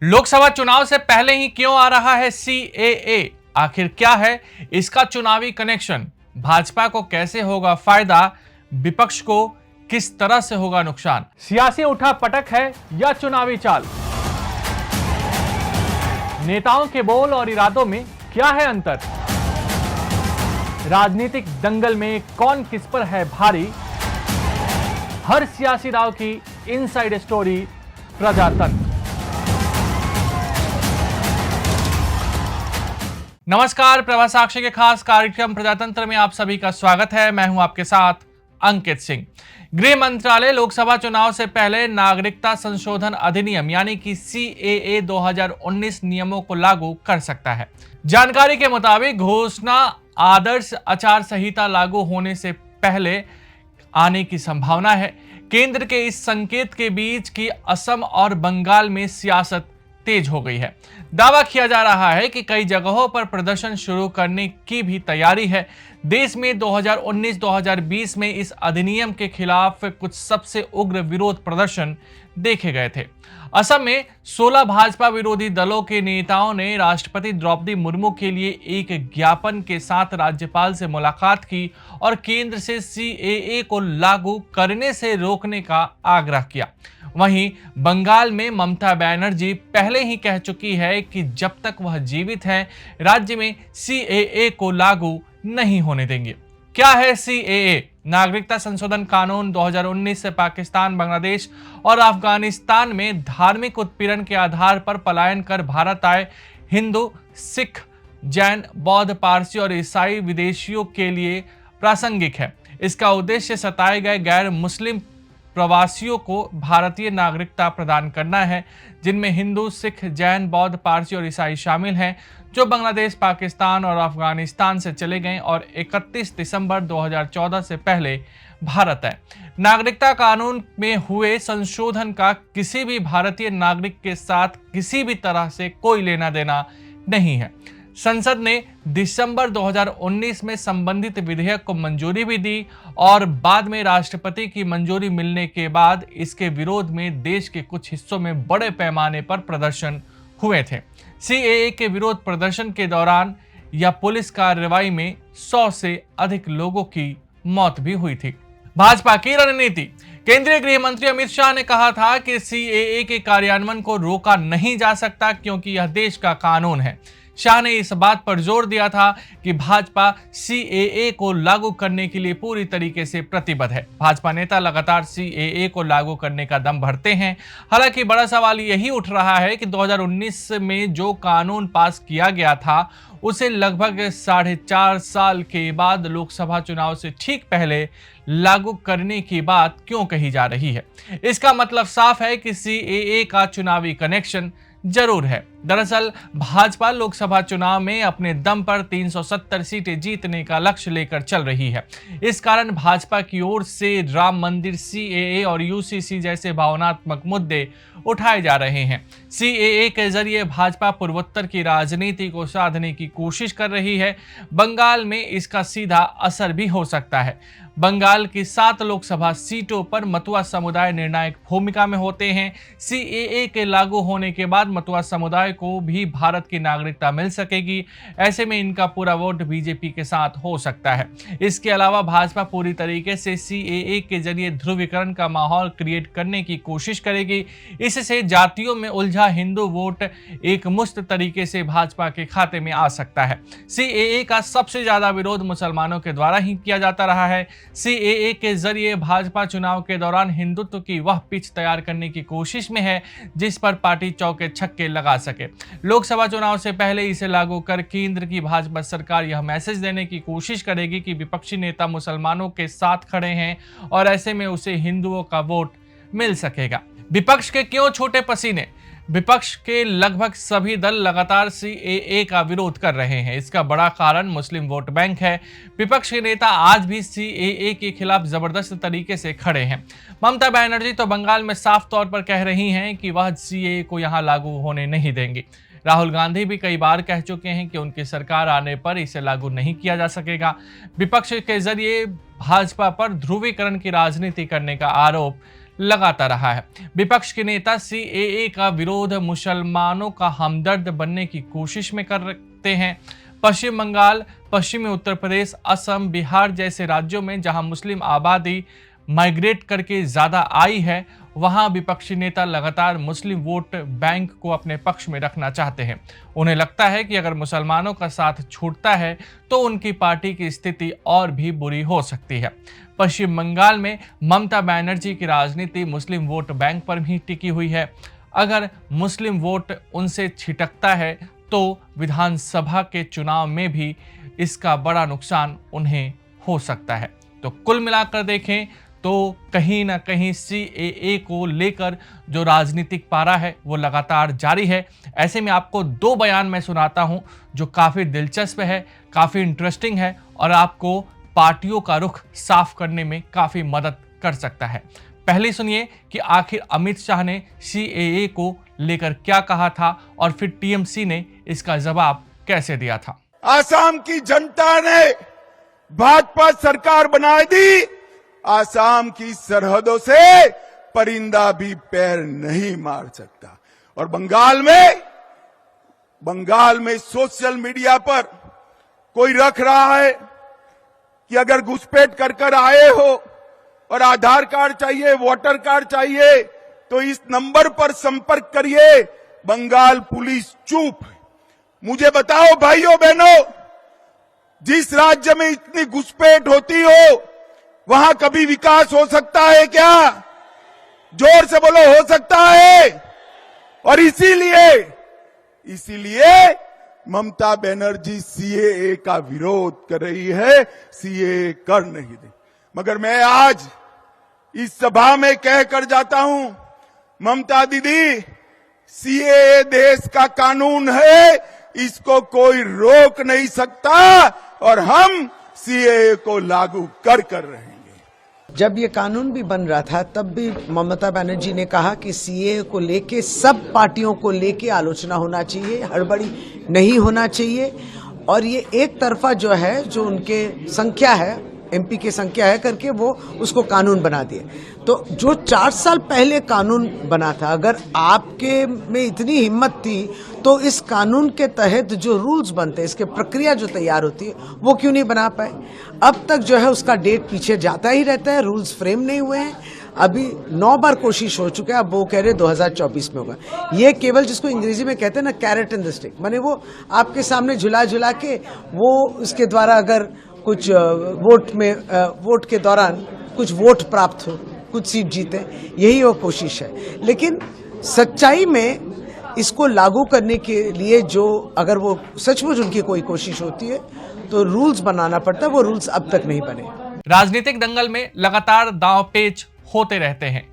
लोकसभा चुनाव से पहले ही क्यों आ रहा है सीएए? आखिर क्या है इसका चुनावी कनेक्शन? भाजपा को कैसे होगा फायदा? विपक्ष को किस तरह से होगा नुकसान? सियासी उठापटक है या चुनावी चाल? नेताओं के बोल और इरादों में क्या है अंतर? राजनीतिक दंगल में कौन किस पर है भारी? हर सियासी दांव की इनसाइड स्टोरी प्रजातंत्र। नमस्कार, प्रभा साक्षी के खास कार्यक्रम प्रजातंत्र में आप सभी का स्वागत है। मैं हूं आपके साथ अंकित सिंह। गृह मंत्रालय लोकसभा चुनाव से पहले नागरिकता संशोधन अधिनियम यानी कि सीएए 2019 नियमों को लागू कर सकता है। जानकारी के मुताबिक घोषणा आदर्श आचार संहिता लागू होने से पहले आने की संभावना है। केंद्र के इस संकेत के बीच कि असम और बंगाल में सियासत तेज हो गई है। दावा किया जा रहा है कि कई जगहों पर प्रदर्शन शुरू करने की भी तैयारी है। देश में 2019-2020 में इस अधिनियम के खिलाफ कुछ सबसे उग्र विरोध प्रदर्शन देखे गए थे। असम में 16 भाजपा विरोधी दलों के नेताओं ने राष्ट्रपति द्रौपदी मुर्मू के लिए एक ज्ञापन के साथ राज्यपाल से मुलाकात की और केंद्र से सीएए को लागू करने से रोकने का आग्रह किया। वहीं बंगाल में ममता बनर्जी पहले ही कह चुकी है कि जब तक वह जीवित हैं, राज्य में सीएए को लागू नहीं होने देंगे। क्या है सीएए? नागरिकता संशोधन कानून 2019 से पाकिस्तान, बांग्लादेश और अफगानिस्तान में धार्मिक उत्पीड़न के आधार पर पलायन कर भारत आए हिंदू, सिख, जैन, बौद्ध, पारसी और ईसाई विदेशियों के लिए प्रासंगिक है। इसका उद्देश्य सताए गए गैर मुस्लिम प्रवासियों को भारतीय नागरिकता प्रदान करना है, जिनमें हिंदू, सिख, जैन, बौद्ध, पारसी और ईसाई शामिल हैं, जो बांग्लादेश, पाकिस्तान और अफगानिस्तान से चले गए और 31 दिसंबर 2014 से पहले भारत आए। नागरिकता कानून में हुए संशोधन का किसी भी भारतीय नागरिक के साथ किसी भी तरह से कोई लेना देना नहीं है। संसद ने दिसंबर 2019 में संबंधित विधेयक को मंजूरी भी दी और बाद में राष्ट्रपति की मंजूरी मिलने के बाद इसके विरोध में देश के कुछ हिस्सों में बड़े पैमाने पर प्रदर्शन हुए थे। सीएए के विरोध प्रदर्शन के दौरान या पुलिस कार्रवाई में 100 से अधिक लोगों की मौत भी हुई थी। भाजपा की रणनीति। केंद्रीय गृह मंत्री अमित शाह ने कहा था कि सीएए के कार्यान्वयन को रोका नहीं जा सकता क्योंकि यह देश का कानून है। शाह ने इस बात पर जोर दिया था कि भाजपा सीएए को लागू करने के लिए पूरी तरीके से प्रतिबद्ध है। भाजपा नेता लगातार सीएए को लागू करने का दम भरते हैं। हालांकि बड़ा सवाल यही उठ रहा है कि 2019 में जो कानून पास किया गया था उसे लगभग 4.5 साल के बाद लोकसभा चुनाव से ठीक पहले लागू करने की बात क्यों कही जा रही है? इसका मतलब साफ है कि सीएए का चुनावी कनेक्शन जरूर है। दरअसल भाजपा लोकसभा चुनाव में अपने दम पर 370 सीटें जीतने का लक्ष्य लेकर चल रही है। इस कारण भाजपा की ओर से राम मंदिर, सीएए और यूसीसी जैसे भावनात्मक मुद्दे उठाए जा रहे हैं। सीएए के जरिए भाजपा पूर्वोत्तर की राजनीति को साधने की कोशिश कर रही है। बंगाल में इसका सीधा असर भी हो सकता है। बंगाल की 7 लोकसभा सीटों पर मतुआ समुदाय निर्णायक भूमिका में होते हैं। सीएए के लागू होने के बाद मतुआ समुदाय को भी भारत की नागरिकता मिल सकेगी। ऐसे में इनका पूरा वोट बीजेपी के साथ हो सकता है। इसके अलावा भाजपा पूरी तरीके से सीएए के जरिए ध्रुवीकरण का माहौल क्रिएट करने की कोशिश करेगी। इससे जातियों में उलझा हिंदू वोट एक मुश्त तरीके से भाजपा के खाते में आ सकता है। सीएए का सबसे ज्यादा विरोध मुसलमानों के द्वारा ही किया जाता रहा है। सीएए के जरिए भाजपा चुनाव के दौरान हिंदुत्व की वह पिच तैयार करने की कोशिश में है जिस पर पार्टी चौके छक्के लगा सके। लोकसभा चुनाव से पहले इसे लागू कर केंद्र की भाजपा सरकार यह मैसेज देने की कोशिश करेगी कि विपक्षी नेता मुसलमानों के साथ खड़े हैं और ऐसे में उसे हिंदुओं का वोट मिल सकेगा। विपक्ष के क्यों छोटे पसीने? विपक्ष के लगभग सभी दल लगातार सीएए का विरोध कर रहे हैं। इसका बड़ा कारण मुस्लिम वोट बैंक है। विपक्ष के नेता आज भी सीएए के खिलाफ जबरदस्त तरीके से खड़े हैं। ममता बनर्जी तो बंगाल में साफ तौर पर कह रही हैं कि वह सीएए को यहां लागू होने नहीं देंगी। राहुल गांधी भी कई बार कह चुके हैं कि उनकी सरकार आने पर इसे लागू नहीं किया जा सकेगा। विपक्ष के जरिए भाजपा पर ध्रुवीकरण की राजनीति करने का आरोप लगाता रहा है। विपक्ष के नेता सीएए का विरोध मुसलमानों का हमदर्द बनने की कोशिश में करते हैं। पश्चिम बंगाल, पश्चिमी उत्तर प्रदेश, असम, बिहार जैसे राज्यों में जहां मुस्लिम आबादी माइग्रेट करके ज्यादा आई है, वहां विपक्षी नेता लगातार मुस्लिम वोट बैंक को अपने पक्ष में रखना चाहते हैं। उन्हें लगता है कि अगर मुसलमानों का साथ छूटता है तो उनकी पार्टी की स्थिति और भी बुरी हो सकती है। पश्चिम बंगाल में ममता बनर्जी की राजनीति मुस्लिम वोट बैंक पर भी टिकी हुई है। अगर मुस्लिम वोट उनसे छिटकता है तो विधानसभा के चुनाव में भी इसका बड़ा नुकसान उन्हें हो सकता है। तो कुल मिलाकर देखें तो कहीं ना कहीं सीएए को लेकर जो राजनीतिक पारा है वो लगातार जारी है। ऐसे में आपको दो बयान मैं सुनाता हूं जो काफ़ी दिलचस्प है, काफ़ी इंटरेस्टिंग है और आपको पार्टियों का रुख साफ करने में काफ़ी मदद कर सकता है। पहले सुनिए कि आखिर अमित शाह ने सीएए को लेकर क्या कहा था और फिर टीएमसी ने इसका जवाब कैसे दिया था। आसाम की जनता ने भाजपा सरकार बना दी। आसाम की सरहदों से परिंदा भी पैर नहीं मार सकता। और बंगाल में सोशल मीडिया पर कोई रख रहा है कि अगर घुसपैठ कर आए हो और आधार कार्ड चाहिए, वोटर कार्ड चाहिए तो इस नंबर पर संपर्क करिए। बंगाल पुलिस चुप। मुझे बताओ भाइयों बहनों, जिस राज्य में इतनी घुसपैठ होती हो वहां कभी विकास हो सकता है क्या? जोर से बोलो, हो सकता है? और इसीलिए ममता बनर्जी सीएए का विरोध कर रही है, सीएए कर नहीं दे। मगर मैं आज इस सभा में कहकर जाता हूं, ममता दीदी, सीएए देश का कानून है, इसको कोई रोक नहीं सकता और हम सीएए को लागू कर रहेंगे। जब ये कानून भी बन रहा था तब भी ममता बनर्जी ने कहा कि सीएए को लेके सब पार्टियों को लेके आलोचना होना चाहिए, हड़बड़ी नहीं होना चाहिए और ये एक तरफा जो है, जो उनके संख्या है, एमपी की संख्या है करके वो उसको कानून बना दिए। तो जो 4 साल पहले कानून बना था, अगर आपके में इतनी हिम्मत थी तो इस कानून के तहत जो रूल्स बनते हैं, इसके प्रक्रिया जो तैयार होती है, वो क्यों नहीं बना पाए? अब तक जो है उसका डेट पीछे जाता ही रहता है, रूल्स फ्रेम नहीं हुए हैं। अभी 9 बार कोशिश हो चुका है, अब वो कह रहे 2024 में होगा। ये केवल जिसको अंग्रेजी में कहते हैं ना, कैरेट इन द स्टिक, माने वो आपके सामने झुला के वो उसके द्वारा अगर कुछ वोट के दौरान कुछ वोट प्राप्त हो, कुछ सीट जीते, यही वो कोशिश है। लेकिन सच्चाई में इसको लागू करने के लिए जो अगर वो सचमुच उनकी कोई कोशिश होती है तो रूल्स बनाना पड़ता है, वो रूल्स अब तक नहीं बने। राजनीतिक दंगल में लगातार दांव पेच होते रहते हैं।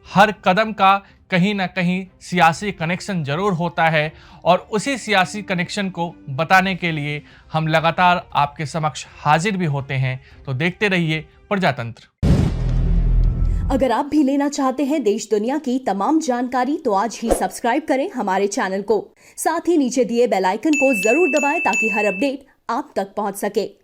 हर कदम का कहीं ना कहीं सियासी कनेक्शन जरूर होता है और उसी सियासी कनेक्शन को बताने के लिए हम लगातार आपके समक्ष हाजिर भी होते हैं। तो देखते रहिए प्रजातंत्र। अगर आप भी लेना चाहते हैं देश दुनिया की तमाम जानकारी तो आज ही सब्सक्राइब करें हमारे चैनल को। साथ ही नीचे दिए बेल आइकन को जरूर दबाएं ताकि हर अपडेट आप तक पहुंच सके।